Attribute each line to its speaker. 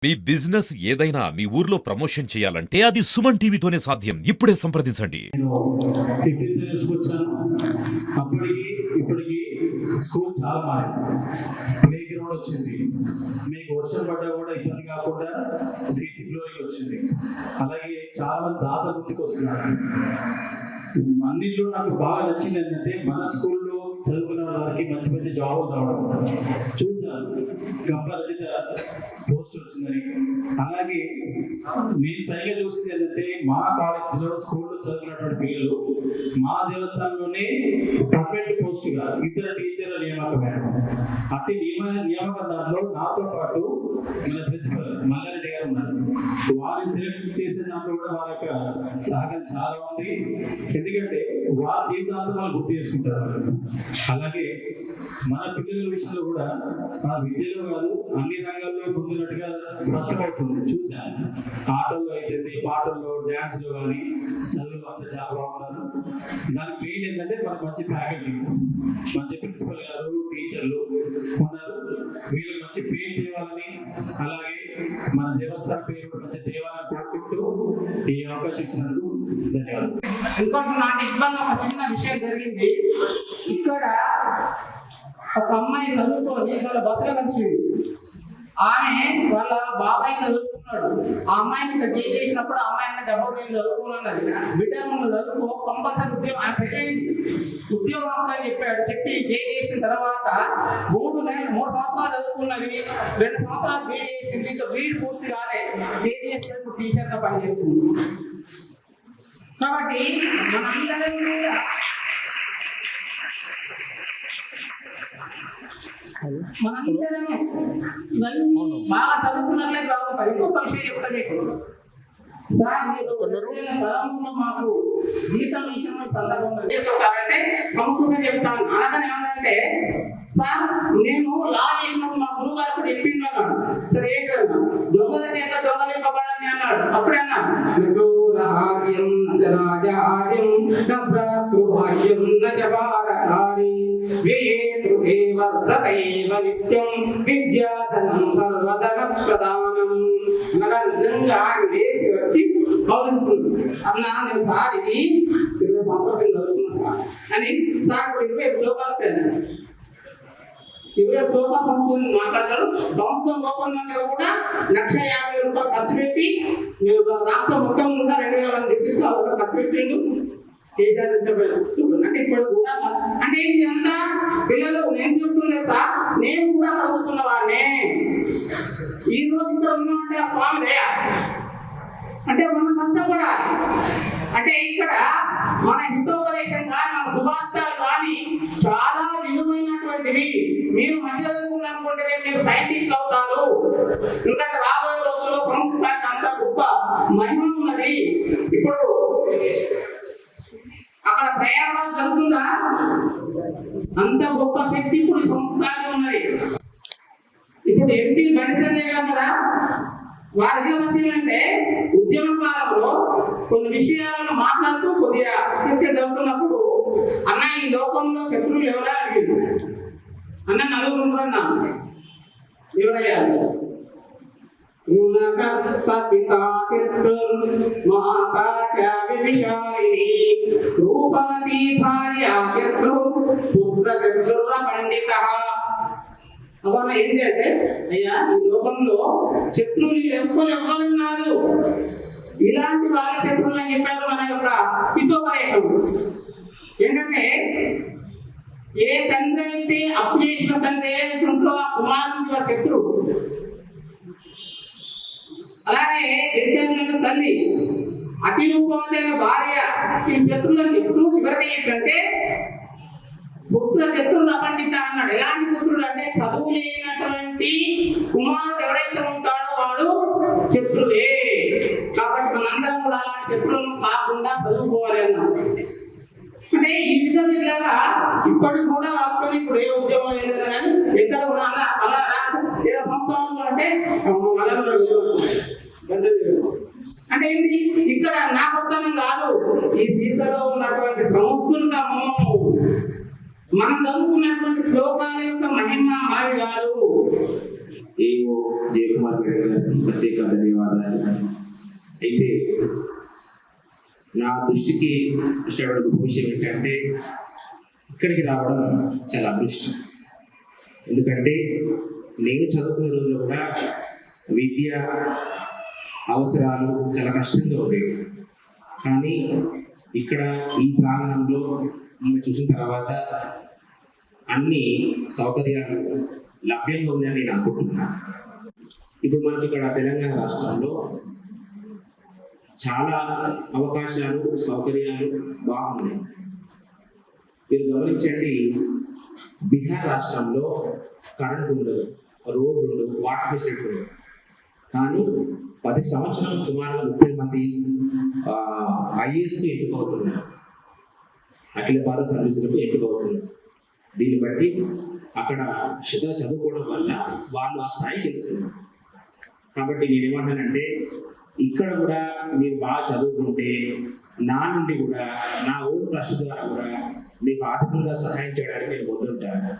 Speaker 1: మీ business ఏదైనా మీ ఊర్లో promotion చేయాలంటే అది సుమన్ టీవీతోనే సాధ్యం. ఇప్పుడే సంప్రదించండి.
Speaker 2: అప్పటికి ఇప్పటికి స్కూల్ చాలా మారింది. ప్లే గ్రౌండ్ వచ్చింది. మీకు వర్షం పడ్డా కూడా ఇబ్బంది కాకుండా సీసీ ఫ్లోరింగ్ వచ్చింది. అలాగే చాలా మంది దాత ముందుకు వస్తున్నారు. అన్నింటిలో నాకు బాగా నచ్చింది ఏంటంటే మన స్కూల్లో చదువుకున్న వాళ్ళకి మంచి మంచి జాబులు రావడం చూసాను. గంపరజిత పోస్ట్ వచ్చిందని. అలాగే నేను సరిగ్గా చూసింది ఏంటంటే మా కాలేజీలో స్కూల్లో చదువుకున్నటువంటి పిల్లలు మా దేవస్థానంలోనే పర్మనెంట్ పోస్టుగా ఇద్దరు టీచర్ల నియామకమైన అట్టి నియామకం దాంట్లో నాతో పాటు మన ప్రిన్సిపల్ మల్లారెడ్డి గారు ఉన్నారు. వారిని సెలెక్ట్ చేసిన దాంట్లో కూడా వారి యొక్క సహకారం చాలా ఉంది. ఎందుకంటే వారి జీవితాంతం వాళ్ళు గుర్తు చేసుకుంటారు. అలాగే మన పిల్లల విషయంలో కూడా మన విద్యలో కాదు అన్ని రంగాల్లో పొందినట్టుగా స్పష్టమవుతుంది. చూశాను ఆటల్లో అయితే పాటల్లో డ్యాన్స్లో కానీ చదువులో అంతా చాలా బాగున్నారు. దానికి మెయిన్ ఏంటంటే మనకు మంచి ఫ్యాకల్టీ, మంచి ప్రిన్సిపల్ గారు, టీచర్లు ఉన్నారు. వీళ్ళకి మంచి పేరు తేవాలని, అలాగే మన దేవస్థానం పేరు మంచి దేవాలని కోరుకుంటూ ఈ అవకాశం ఇచ్చినందుకు ధన్యవాదాలు.
Speaker 3: ఇంకోటి నాకు ఇబ్బంది ఒక చిన్న విషయం జరిగింది. ఇక్కడ ఒక అమ్మాయి చదువుకొని వాళ్ళ బస్సులో కలిసింది. ఆమె వాళ్ళ బాబాయ్ చదువుకున్నాడు. ఆ అమ్మాయిని ఇక్కడ చేయి చేసినప్పుడు ఆ అమ్మాయిని దెబ్బ నేను చదువుకున్నది. బిడ్డ నువ్వు చదువుకో కంపల్సరీ ఉద్యోగం ఆయన పెళ్ళైంది. ఉద్యోగం వస్తుందని చెప్పాడు. చెప్పి చేయి చేసిన తర్వాత 3 సంవత్సరాలు చదువుకున్నది. 2 సంవత్సరాలు బీడీ చేసింది. ఇంకా బీడీ పూర్తి కాలే. కేబీఎస్ టీచర్గా పనిచేస్తుంది. కాబట్టి మనందరం కూడా ఇవన్నీ బాగా చదువుకున్నట్లయితే బాగుంటుంది. ఇంకొక విషయం చెప్తా మీకు. సార్ మీరు 2013లో మాకు జీతం ఇచ్చిన సందర్భంలో చేస్తారంటే సంస్కృతం చెప్తాను. అనగానే ఏమంటే సార్ నేను లా చేసినప్పుడు మా గురువు గారు కూడా చెప్పిండు అన్నాడు. సరే ఏంటన్నా దొంగల చేత దొంగలింపబడాలని అన్నాడు. అప్పుడే అన్నా నిత్యం విద్యాధనం సర్వధన ప్రధానం అనగా నిజంగా వేసి వచ్చి కౌలించుకుంటుంది. అన్నా నేను సార్ ఇది 20 సంవత్సరాలు చదువుకున్నా సార్ అని సార్ 20 శ్లోకాలు 20 శ్లోకాలు మాట్లాడతారు. సంవత్సరం పోతుందంటే కూడా 1,50,000 రూపాయలు ఖర్చు పెట్టి మీరు రాష్ట్రం మొత్తం కూడా 2,000 మంది తెప్పిస్తూ అలా ఖర్చు పెట్టిండు. అంటే ఇప్పుడు కూడా అంటే ఇది అంతా పిల్లలు నేను చెప్తుండే సార్ నేను కూడా చదువుతున్న వాడినే. ఈ రోజు ఇక్కడ ఉన్నామంటే ఆ స్వామి దయ. అంటే మనం కష్టపడాలి. అంటే ఇక్కడ మన హితోపదేశం కానీ మన సుభాషితాలు కానీ చాలా విలువైనటువంటివి. మీరు మంచి చదువుకున్నారనుకుంటే మీరు సైంటిస్ట్ అవుతారు. ఎందుకంటే రాబోయే రోజుల్లో సంస్కృతానికి అంత గొప్ప మహిమ ఉన్నది. ఇప్పుడు అక్కడ ప్రయాణం జరుగుతుందా? అంత గొప్ప శక్తి ఇప్పుడు సంస్కృతానికి ఉన్నది. ఇప్పుడు ఎంపీ బండి సంజయ్ గారు కూడా వారి విషయం అంటే ఉద్యమ కాలంలో కొన్ని విషయాలను మాట్లాడుతూ కొద్దిగా చర్చ జరుగుతున్నప్పుడు అన్న ఈ లోకంలో శత్రువులు ఎవరా అడిగింది. అన్న 4 ఉన్నారన్నా. ఎవరయ్యా? రూపవతి భార్య శత్రు పుత్ర శత్రుర పండిత. అవన్న ఏంటి అంటే అయ్యా ఈ లోకంలో శత్రువులు ఎవ్వరు కాదు, ఇలాంటి వాళ్ళ శత్రువులు అని చెప్పారు మన యొక్క హితోపదేశం. ఏంటంటే ఏ తండ్రి అయితే అప్పు చేసిన తండ్రి ఏదైతే ఉంటుందో ఆ కుమారుడికి వారి శత్రువు. అలాగే తల్లి అతి రూపవతైన భార్య ఈ శత్రువులను ఎప్పుడు చివరిగా ఏంటంటే పుత్ర శత్రువులు అపండిత అన్నాడు. ఎలాంటి పుత్రుడు అంటే చదువు లేనటువంటి కుమారుడు ఎవరైతే ఉంటాడో వాడు శత్రువే. కాబట్టి మనందరం కూడా అలాంటి శత్రువులను కాకుండా చదువుకోవాలి అన్నాడు. అంటే ఈ విధంగా ఇప్పటికి కూడా వాడుకొని ఇప్పుడు ఏ ఉద్యోగం లేదన్నా కానీ ఎక్కడ కూడా అలా ఏదో సంస్థలు అంటే అంటే ఏంటి ఇక్కడ నా గొప్పతనం కాదు, ఈ సీతలో ఉన్నటువంటి సంస్కృతము మనం చదువుకున్నటువంటి శ్లోకాల యొక్క మహిమ మనది కాదు. ఏఓ జయకుమార్ మేడం గారికి ప్రత్యేక ధన్యవాదాలు. అయితే నా దృష్టికి వచ్చిన గొప్ప విషయం ఏంటంటే ఇక్కడికి రావడం చాలా అదృష్టం. ఎందుకంటే నేను చదువుకునే రోజుల్లో కూడా విద్య అవసరాలు చాలా కష్టంగా ఉండేవి. కానీ ఇక్కడ ఈ ప్రాంగణంలో మనం చూసిన తర్వాత అన్ని సౌకర్యాలు లభ్యంగా ఉన్నాయని నేను అనుకుంటున్నాను. ఇప్పుడు మనకి ఇక్కడ తెలంగాణ రాష్ట్రంలో చాలా అవకాశాలు సౌకర్యాలు బాగున్నాయి. మీరు గమనించండి, బీహార్ రాష్ట్రంలో కరెంట్ ఉండదు, రోడ్డు ఉండదు, వాటర్ ఫెసిలిటీ ఉండదు. కానీ 10 సంవత్సరాలు సుమారుగా 30 మంది ఐఏఎస్కు ఎంపికవుతున్నారు, అఖిల భారత సర్వీసులకు ఎంపికవుతున్నారు. దీన్ని బట్టి అక్కడ శ్రద్ధ చదువుకోవడం వల్ల వాళ్ళు ఆ స్థాయికి వెళ్తున్నారు. కాబట్టి నేనేమంటానంటే ఇక్కడ కూడా మీరు బాగా చదువుకుంటే నా నుండి కూడా నా ఓన్ ట్రస్ట్ ద్వారా కూడా మీకు ఆర్థికంగా సహాయం చేయడానికి నేను ముందుంటాను.